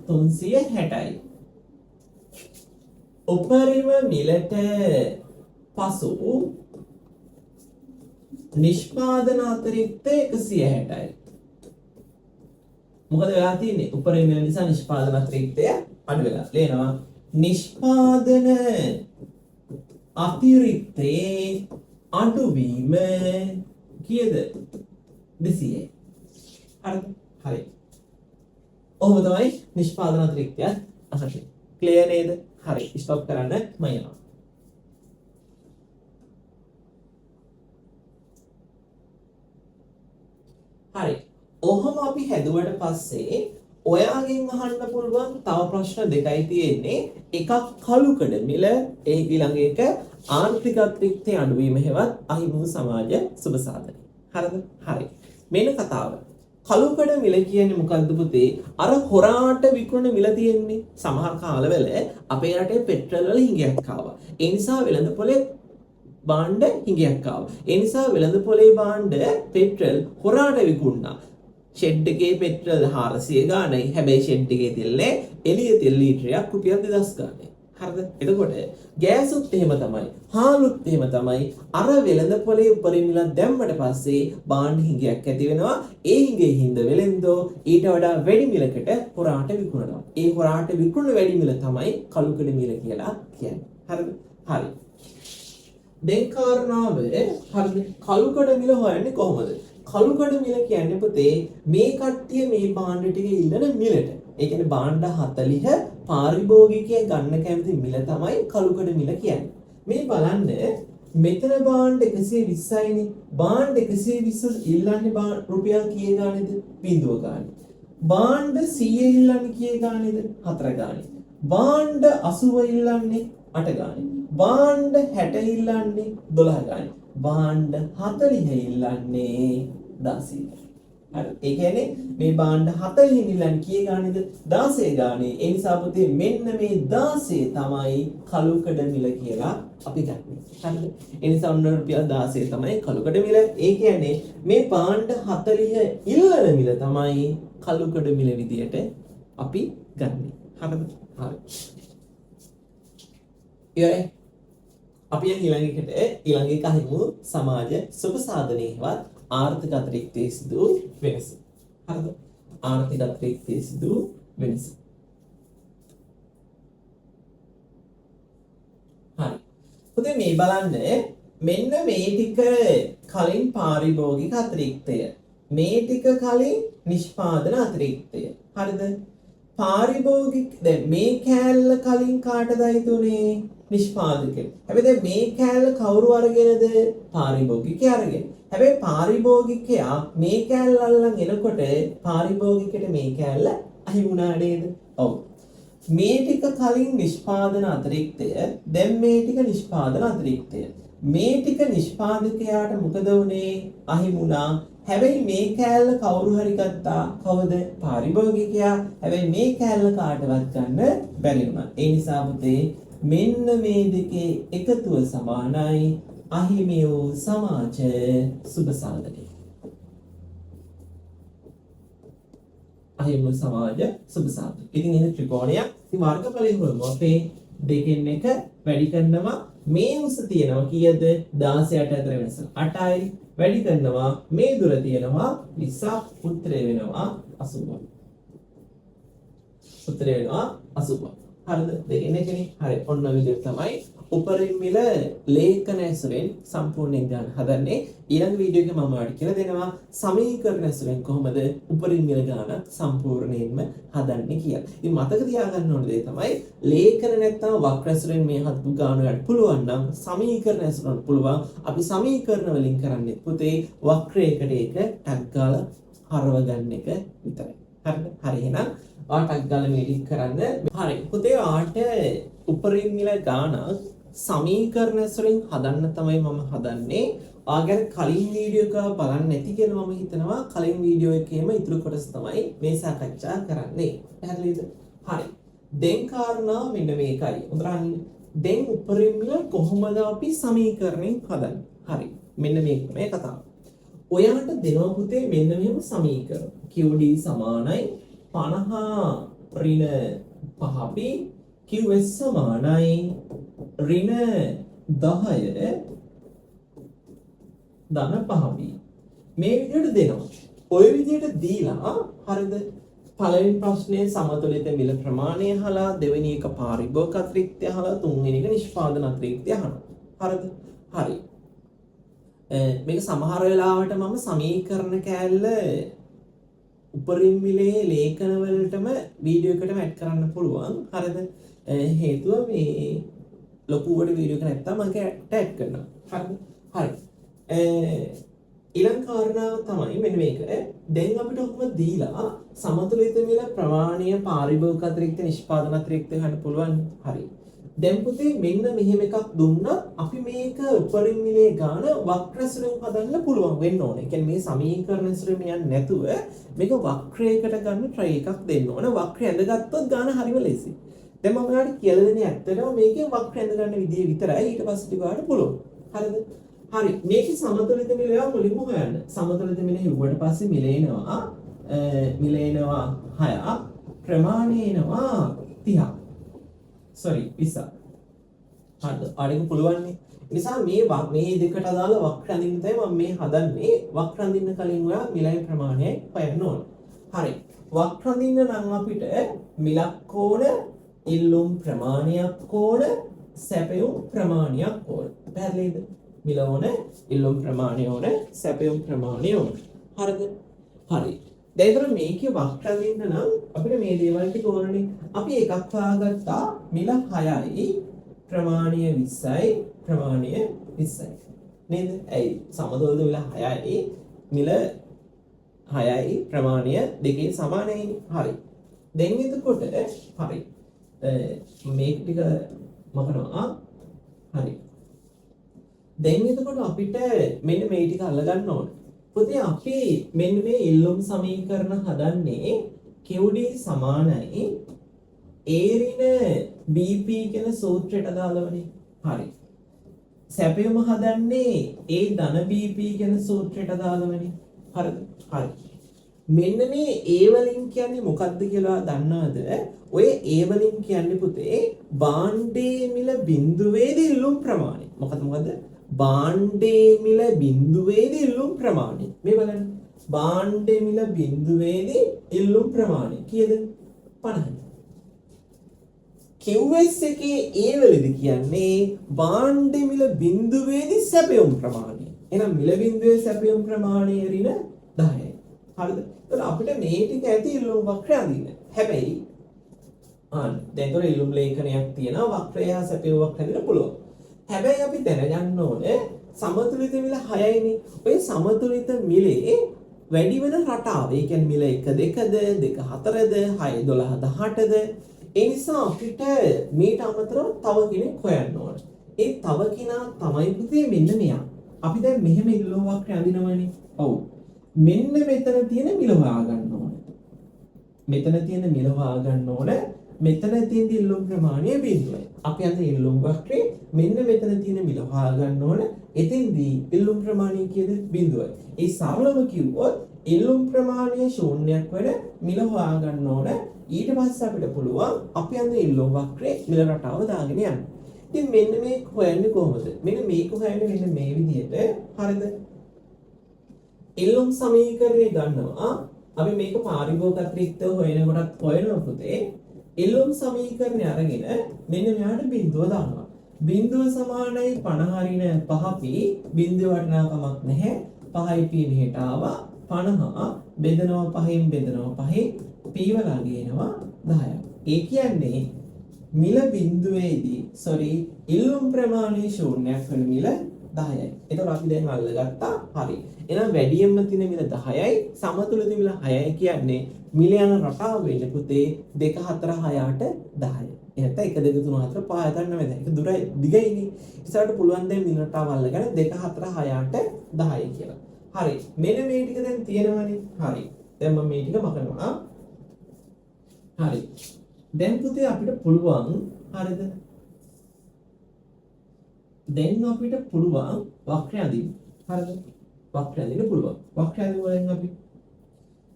360යි. උපරිම මිලට පසු නිෂ්පාදන අතිරික්තය 160යි. මොකද වෙලා තියෙන්නේ? උපරිම මිල නිසා නිෂ්පාදන අතිරික්තය අඩු වෙලා. ලේනවා නිෂ්පාදන අතිරික්තයේ අඩුවීම කීයද? 200යි. හරිද? හරි. ඔහොම තමයි නිෂ්පාදන අතිරික්තය අහන්නේ. ක්ලියර් නේද? හරි. ස්ටොප් කරන්න මම යනවා. හරි. ඔහොම අපි හැදුවට පස්සේ ඔයාගෙන් අහන්න පුළුවන් තව ප්‍රශ්න දෙකයි තියෙන්නේ. එකක් කළුකඩ මිල, ඒ ඊළඟ එක ආර්ථික අතිරික්තයේ අඩුවීම හෙවත් අහිමි සමාජ සුබ සාධනය. හරිද? හරි. මෙන්න කතාව. කළුකඩ මිල කියන්නේ මොකද්ද පුතේ? අර හොරාට විකුණන මිල තියෙන්නේ. සමහර කාලවල අපේ රටේ පෙට්‍රල් වල හිඟයක් ආවා. ඒ නිසා වෙළඳපොලේ බාණ්ඩ හිඟයක් ආවා. ඒ නිසා වෙළඳපොලේ බාණ්ඩ පෙට්‍රල් හොරාට විකුණනවා. ෂෙඩ් එකේ පෙට්‍රල් 400 ගාණයි. හැබැයි ෂෙඩ් එකේ තෙල් එළිය තෙල් ලීටරයක් රුපියල් 2000 ගාණයි. හරිද? එතකොට ගෑසුත් එහෙම තමයි. හාලුත් එහෙම තමයි. අර වෙළඳපොලේ උපරිම මිල දැම්මට පස්සේ බාණ්ඩ හිඟයක් ඇති වෙනවා. ඒ හිඟේ හිඳ වෙළෙන්දෝ ඊට වඩා වැඩි මිලකට හොරාට විකුණනවා. ඒ හොරාට විකුණන වැඩි මිල තමයි කළුකඩ මිල කියලා කියන්නේ. හරිද? හරි. දැන් කාරණාව හරිද? කළුකඩ මිල හොයන්නේ කොහොමද? කළුකඩ මිල කියන්නේ පුතේ මේ කට්ටිය මේ බාණ්ඩ ටික ඉල්ලන මිලට. ඒ කියන්නේ බාණ්ඩ 40 පාරිභෝගිකය ගන්න කැමති මිල තමයි කළුකඩ මිල කියන්නේ. මේ බලන්න මෙතන බාණ්ඩ 120යිනේ. බාණ්ඩ 120 ඉල්ලන්නේ රුපියල් කීය ගානේද? බිඳුව ගානේ. බාණ්ඩ 100 ඉල්ලන්නේ කීය ගානේද? 4 ගානේ. බාණ්ඩ 80 ඉල්ලන්නේ 8 ගානේ. බාණ්ඩ 60 ඉල්ලන්නේ 12 ගානේ. බාණ්ඩ 40 ඉල්ලන්නේ 16 ගානේ. හරි. ඒ කියන්නේ මේ බාණ්ඩ 40 ඉල්ලන්නේ කීය ගානේද? 16 ගානේ. ඒ නිසා පුතේ මෙන්න මේ 16 තමයි කළුකඩ මිල කියලා අපි ගන්නෙ. හරිද? ඒ නිසා ඔන්න රුපියල් 16 තමයි කළුකඩ මිල. ඒ කියන්නේ මේ බාණ්ඩ 40 ඉල්ලන මිල තමයි කළුකඩ මිල විදියට අපි ගන්නෙ. හරිද? හරි. ඉතින් අපි ඊළඟ එක අහිමු සමාජ සුබ සාධනයේවත් ආර්ථික අතිරික්තයේ සිදු වෙනස. හරිද? ආර්ථික අතිරික්තයේ සිදු වෙනස. හරි. පුතේ මේ බලන්න මෙන්න මේ ටික කලින් පාරිභෝගික අතිරික්තය. මේ ටික කලින් නිෂ්පාදන අතිරික්තය. හරිද? පාරිභෝගික දැන් මේ කෑල්ල කලින් කාටද අයිතුනේ? නිෂ්පාදකෙට. හැබැයි දැන් මේ කෑල්ල කවුරු අරගෙනද? පාරිභෝගිකයා අරගෙන. හැබැයි පාරිභෝගිකයා මේ කෑල්ල අල්ලන් එනකොට පාරිභෝගිකයට මේ කෑල්ල අහිමි වුණා නේද? ඔව්. මේ ටික කලින් නිෂ්පාදන අතිරික්තය, දැන් මේ ටික නිෂ්පාදන අතිරික්තය. මේ ටික නිෂ්පාදකයාට මොකද වුනේ? අහිමි වුණා. හැබැයි මේ කෑල්ල කවුරු හරි ගත්තා. කවුද? පාරිභෝගිකයා. හැබැයි මේ කෑල්ල කාටවත් ගන්න බැරි වුණා. ඒ නිසා පුතේ මෙන්න මේ දෙකේ එකතුව සමානයි අහිමි වූ සමාජ සුබ සාධනය. අහිමි සමාජ සුබ සාධනය. ඉතින් එන ත්‍රිකෝණයක් ඉතින් වර්ගඵලය හොයමු. අපේ දෙකෙන් එක වැඩි කරනවා මේ උස තියෙනවා කීයද? 16ට අතර වෙනස 8යි. වැඩි කරනවා මේ දුර තියෙනවා 20ක්. උත්තරය වෙනවා 80. උත්තරය වෙනවා 80. හරිද? දෙකෙන් එකනේ. හරි. ඔන්න විදිහට තමයි උපරිම මිල ලේඛන ඇසුරෙන් සම්පූර්ණයෙන් ගන්න හදන්නේ. ඊළඟ වීඩියෝ එකේ මම ඔයාලට කියලා දෙනවා සමීකරණ ඇසුරෙන් කොහොමද උපරිම මිල ගන්න සම්පූර්ණයෙන්ම හදන්නේ කියලා. ඉතින් මතක තියාගන්න ඕන දේ තමයි ලේඛන නැත්තම් වක්‍ර ඇසුරෙන් මේ හදපු ගාන ගන්න පුළුවන් නම් සමීකරණ ඇසුරෙන් පුළුවන්. අපි සමීකරණ වලින් කරන්නේ පුතේ වක්‍රයකට එක ටැග් ගාලා හරව ගන්න එක විතරයි. හරිද? හරි එහෙනම් ඔයාලට ගාලා මේ ටික කරන්න. හරි. පුතේ ඔයාලට උපරිම මිල ගාන සමීකරණ ඇසුරෙන් හදන්න තමයි මම හදන්නේ. ඔයාගෙන කලින් වීඩියෝ එක බලන්න නැති කියලා මම හිතනවා. කලින් වීඩියෝ එකේම ඉතුරු කොටස තමයි මේ සාකච්ඡා කරන්නේ. පැහැදිලිද? හරි. දැන් කාරණා මෙන්න මේකයි. උදාහරණ දැන් උපරිම මිල කොහොමද අපි සමීකරණයෙන් හදන්නේ? හරි. මෙන්න මේක තමයි කතාව. ඔයාලට දෙනවා පුතේ මෙන්න මෙහෙම සමීකරණ. QD සමානයි 50 ඍණ 5p QS සමානයි ඍණ 10 ධන 5p මේ විදිහට දෙනවා. ඔය විදිහට දීලා හරිද? පළවෙනි ප්‍රශ්නයේ සමතුලිත මිල ප්‍රමාණය අහලා, දෙවෙනි එක පාරිභෝගික අතිරික්තය අහලා, තුන්වෙනි එක නිෂ්පාදන අතිරික්තය අහනවා. හරිද? හරි. මේක සමහර වෙලාවට මම සමීකරණ කෑල්ල උපරිම මිලේ ලේඛන වලටම වීඩියෝ එකටම ඇඩ් කරන්න පුළුවන්. හරිද? හේතුව මේ ලොකුවට වීඩියෝ එක නැත්තම් මම ඇඩ් කරනවා. හරිද? හරි. ඊළඟ කාරණාව තමයි මෙන්න මේක. දැන් අපිට ඔක්කොම දීලා සමතුලිත මිල ප්‍රමාණය පාරිභෝගික අතිරික්ත නිෂ්පාදන අතිරික්ත ගන්න පුළුවන්. හරි. දැන් පුතේ මෙන්න මෙහෙම එකක් දුන්නත් අපි මේක උපරිම මිලේ ගාන වක්‍ර ඇසුරෙන් හදන්න පුළුවන් වෙන්න ඕනේ. ඒ කියන්නේ මේ සමීකරණ ඇසුරෙන් යන්නේ නැතුව මේක වක්‍රයකට ගන්න try එකක් දෙන්න ඕනේ. වක්‍රය ඇඳගත්තොත් ගාන හරිම ලේසි. දැන් මම ඔයාලට කියලා දෙන්නේ ඇත්තටම මේකේ වක්‍රය ඇඳ ගන්න විදිය විතරයි. ඊට පස්සේ ටිකවට පුළුවන්. හරිද? හරි. මේකේ සමතුලිත මිල ඒවා මුලින්ම හොයන්න. සමතුලිත මිල හිව්වට පස්සේ මිල එනවා 6ක් ප්‍රමාණය එනවා 30ක්. sorry 20ක්. හරිද? ආඩේක පුළුවන් නේ. නිසා මේ දෙකට අදාළ වක්‍ර අඳින්න තමයි මම මේ හදන්නේ. වක්‍ර අඳින්න කලින් ඔයා මිලයි ප්‍රමාණයයි හොයන්න ඕන. හරි. වක්‍ර අඳින්න නම් අපිට මිලක් ඕන, ඉල්ලුම් ප්‍රමාණයක් ඕන, සැපයුම් ප්‍රමාණයක් ඕන. පැහැදිලිද? මිල ඕන, ඉල්ලුම් ප්‍රමාණය ඕන, සැපයුම් ප්‍රමාණය ඕන. හරිද? හරි. දැන් ඒතර මේකේ වක්‍ර අඳින්න නම් අපිට මේ දේවල් ටික ඕනනේ. අපි එකක් හොයාගත්තා මිල 6යි ප්‍රමාණය 20යි ප්‍රමාණය 20යි නේද? ඇයි සමතුලිත මිල 6යි මිල 6යි ප්‍රමාණය දෙකේ සමානයි. හරි. දැන් එතකොට හරි. මේක ටික මකනවා. හරි. දැන් එතකොට අපිට මෙන්න මේ ටික අල්ලගන්න ඕනේ. පුතේ අපි මෙන්න මේ ඉල්ලුම් සමීකරණ හදන්නේ QD සමානයි A ඍණ BP කියන සූත්‍රයට අදාළවනේ. හරි. සැපයුම හදන්නේ A ධන BP කියන සූත්‍රයට අදාළවනේ. හරිද? හරි. මෙන්න මේ A වලින් කියන්නේ මොකක්ද කියලා දන්නවද? ඔය A වලින් කියන්නේ පුතේ භාණ්ඩයේ මිල බිඳුවේදී ඉල්ලුම් ප්‍රමාණය. මොකද? භාණ්ඩයේ මිල බිඳුවේදී ඉල්ලුම් ප්‍රමාණය. මේ බලන්න. භාණ්ඩයේ මිල බිඳුවේදී ඉල්ලුම් ප්‍රමාණය කීයද? 50යි. QS එකේ A වලදී කියන්නේ භාණ්ඩයේ මිල බිඳුවේදී සැපයුම් ප්‍රමාණය. එහෙනම් මිල බිඳුවේ සැපයුම් ප්‍රමාණය ඍණ 10යි. හරිද? එතකොට අපිට මේ ටික ඇති ඉල්ලුම් වක්‍රය අඳින්න. හැබැයි දැන් තොර ඉල්ලුම් ලේඛනයක් තියෙනවා වක්‍රය හා සැපයුම් වක්‍රය අඳින්න පුළුවන්. හැබැයි අපි දැනගන්න ඕනේ සමතුලිත මිල 6යිනේ. ඔය සමතුලිත මිලේ වැඩි වෙන රටාව. ඒ කියන්නේ මිල 1 2ද 2 4ද 6 12 18ද. ඒ නිසා අපිට මේට අමතරව තව කෙනෙක් හොයන්න ඕනේ. ඒ තව කෙනා තමයි පුතේ මෙන්න මෙයා. අපි දැන් මෙහෙම ඉල්ලුම් වක්‍රය අඳිනවනේ. ඔව්. මෙන්න මෙතන තියෙන මිල හොයා ගන්න ඕනේ. මෙතන තියෙන මිල හොයා ගන්න ඕනේ. මෙතන තියෙන ඉල්ලුම් ප්‍රමාණය බිඳුවයි. අපි අද ඉල්ලුම් වක්‍රේ මෙන්න මෙතන තියෙන මිල හොයා ගන්න ඕනේ. එතෙන්දී ඉල්ලුම් ප්‍රමාණය කීයද? බිඳුවයි. ඒ සරලව කිව්වොත් ඉල්ලුම් ප්‍රමාණය ශූන්‍යයක් වෙන මිල හොයා ගන්න ඕනේ. ඊට පස්සේ අපිට පුළුවන් අපි අද ඉල්ලුම් වක්‍රේ මිල රටාව දාගෙන යන්න. ඉතින් මෙන්න මේක හොයන්නේ කොහොමද? මෙන්න මේක හොයන්නේ මෙන්න මේ විදිහට. හරිද? ඉල්ලුම් සමීකරණය ගන්නවා. අපි මේක පාරිභෝගික අතිරික්තව හොයනකොටත් හොයනවා පුතේ. එල්ලුම් සමීකරණය අරගෙන මෙන්න මෙයාට බිඳුව දානවා. බිඳුව සමානයි 50 හරින 5p බිඳුව වටිනාකමක් නැහැ. 5යි p මෙහෙට ආවා 50 බෙදනවා 5න් බෙදනවා 5න් p වලා ගේනවා 10ක්. ඒ කියන්නේ මිල බිඳුවේදී ඉල්ලුම් ප්‍රමාණය ශූන්‍යයක් වෙන මිල 10යි. එතකොට අපි දැන් අල්ලගත්තා. හරි. එහෙනම් වැඩියෙන්ම තියෙන මිල 10යි සමතුලිත මිල 6යි කියන්නේ මිල යන රටාව වෙන්නේ පුතේ 2 4 6 8 10. එහෙනම් 1 2 3 4 5 ගන්න නෙමෙයි. ඒක දුරයි දිගයිනේ. ඉස්සරහට පුළුවන් දැන් මිල රටාව අල්ලගෙන 2 4 6 8 10යි කියලා. හරි. මෙන්න මේ ටික දැන් තියෙනවනේ. හරි. දැන් මම මේ ටික මකනවා. හරි. දැන් පුතේ අපිට පුළුවන් හරිද? දැන් අපිට පුළුවන් වක්‍රය අඳින්න. හරිද? වක්‍රය අඳින්න පුළුවන්. වක්‍රය අඳින්න අපි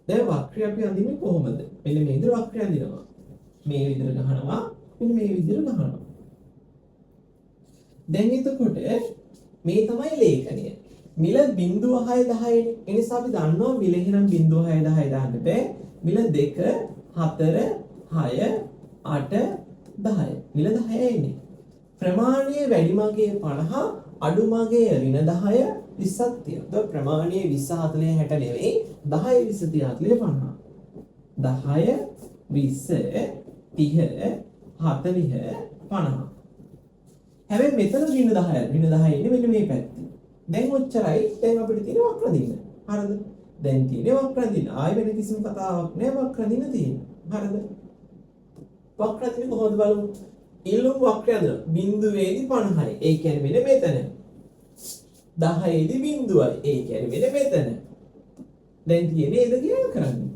දැන් වක්‍රය අපි අඳින්නේ කොහොමද? මෙන්න මේ විදිහට වක්‍රය අඳිනවා. මේ විදිහට ගහනවා. මෙන්න මේ විදිහට ගහනවා. දැන් එතකොට මේ තමයි ලේඛනය. මිල 0.6 10නේ. ඒ නිසා අපි දන්නවා මිල එහෙනම් 0.6 10 දාන්න බෑ. මිල 2 4 6 8 10. මිල 10 එන්නේ. ප්‍රමාණයේ වැඩි මගේ 50 අඩු මගේ ඍණ 10 20ක් තියෙනවා. ප්‍රමාණයේ 20 40 60 නෙවෙයි 10 20 30 40 50. 10 20 30 40 50. හැබැයි මෙතන ඍණ 10යි. ඍණ 10 ඉන්නේ මෙන්න මේ පැත්තේ. දැන් ඔච්චරයි. දැන් අපිට තියෙන වක්‍ර දින. හරිද? දැන් තියෙන වක්‍ර දින. ආයෙ වෙන කිසිම කතාවක් නෑ වක්‍ර දින තියෙනවා. හරිද? වක්‍ර දින කොහොමද බලමු? ඉල්ලුම් වක්‍රය අඳින බිඳුවේදී 50යි. ඒ කියන්නේ මෙන්න මෙතන. 10ේදී බිඳුවයි. ඒ කියන්නේ මෙන්න මෙතන. දැන් තියෙන්නේ ඒද කියලා කරන්නේ.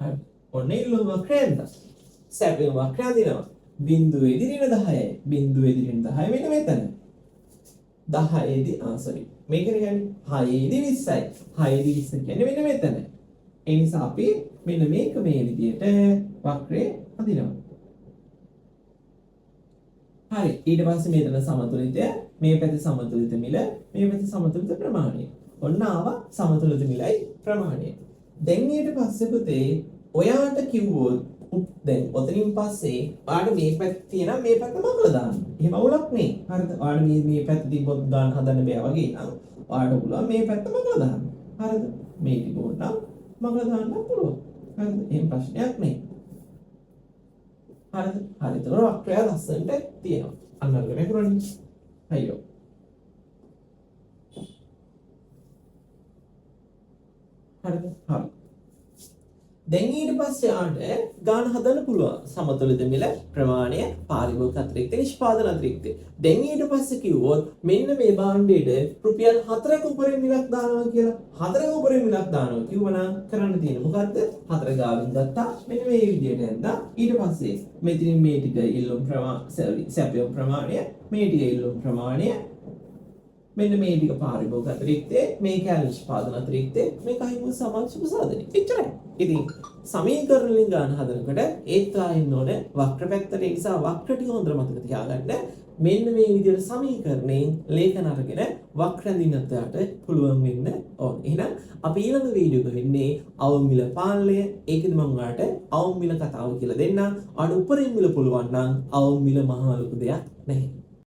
හරි. ඔන්න ඉල්ලුම් වක්‍රය අඳිනවා. සැපේ වක්‍රය අඳිනවා. බිඳුවේදී ඍණ 10යි. බිඳුවේදී ඍණ 10 මෙන්න මෙතන. 10ේදී මේක කියන්නේ 6ේදී 20යි. 6ේදී 20 කියන්නේ මෙන්න මෙතන. ඒ නිසා අපි මෙන්න මේක මේ විදිහට වක්‍රේ අඳිනවා. හරි. ඊට පස්සේ මෙතන සමතුලිතය, මේ පැත්තේ සමතුලිත මිල, මේ පැත්තේ සමතුලිත ප්‍රමාණය. ඔන්න ආවා සමතුලිත මිලයි ප්‍රමාණය. දැන් ඊට පස්සේ පුතේ ඔයාට කිව්වොත් දැන් ඔතනින් පස්සේ ඔයාලට මේ පැත්ත තියෙනවා මේ පැත්ත මකලා දාන්න. එහෙම අවුලක් නේ. හරිද? ඔයාලට මේ පැත්ත තිබ්බොත් ගන්න හදන්න බෑ වගේ නම් ඔයාලට පුළුවන් මේ පැත්ත මකලා දාන්න. හරිද? මේ ටික උඩට මකලා දාන්න පුළුවන්. හරිද? එහෙම ප්‍රශ්නයක් නෑ. හරිද? හරි. ඒක වක්‍රය ලස්සනට තියෙනවා. අන්න අරගෙන කරන්නේ. හයියෝ. හරිද? හරි. දැන් ඊට පස්සේ ආට ගාන හදන්න පුළුවන්. සමතුලිත මිල ප්‍රමාණය පාරිභෝගික අතිරික්ත නිෂ්පාදන අතිරික්ත. දැන් ඊට පස්සේ කිව්වොත් මෙන්න මේ භාණ්ඩයට රුපියල් 4ක උපරිම මිලක් දානවා කියලා. 4ක උපරිම මිලක් දානවා කිව්වනම් කරන්න තියෙන්නේ මොකද්ද? 4 ගාවින් ගත්තා. මෙන්න මේ විදිහට ඇඳා ඊට පස්සේ මෙතනින් මේ ටික ඉල්ලුම් සැපයුම් ප්‍රමාණය, මේ ටික ඉල්ලුම් ප්‍රමාණය, මෙන්න මේ ටික පාරිභෝගික අතිරික්තේ, මේක නිෂ්පාදන අතිරික්තේ, මේක අහිමි සමාජ සුබසාධනෙ. එච්චරයි. ඉතින් සමීකරණ වලින් ගන්න හදනකොට ඒත් ආයෙන්න ඕනේ වක්‍ර පැත්තට. ඒ නිසා වක්‍ර ටික හොඳට මතක තියාගන්න. මෙන්න මේ විදිහට සමීකරණයෙන් ලේඛන අරගෙන වක්‍ර දිනතට පුළුවන් වෙන්න ඕනේ. එහෙනම් අපි ඊළඟ වීඩියෝ එක වෙන්නේ අවම මිල පාලනය. ඒකෙදි මම ඔයාලට අවම මිල කතාව කියලා දෙන්නම්. ඔයාලට උපරිම මිල පුළුවන් නම් අවම මිල මහා ලොකු දෙයක් නැහැ.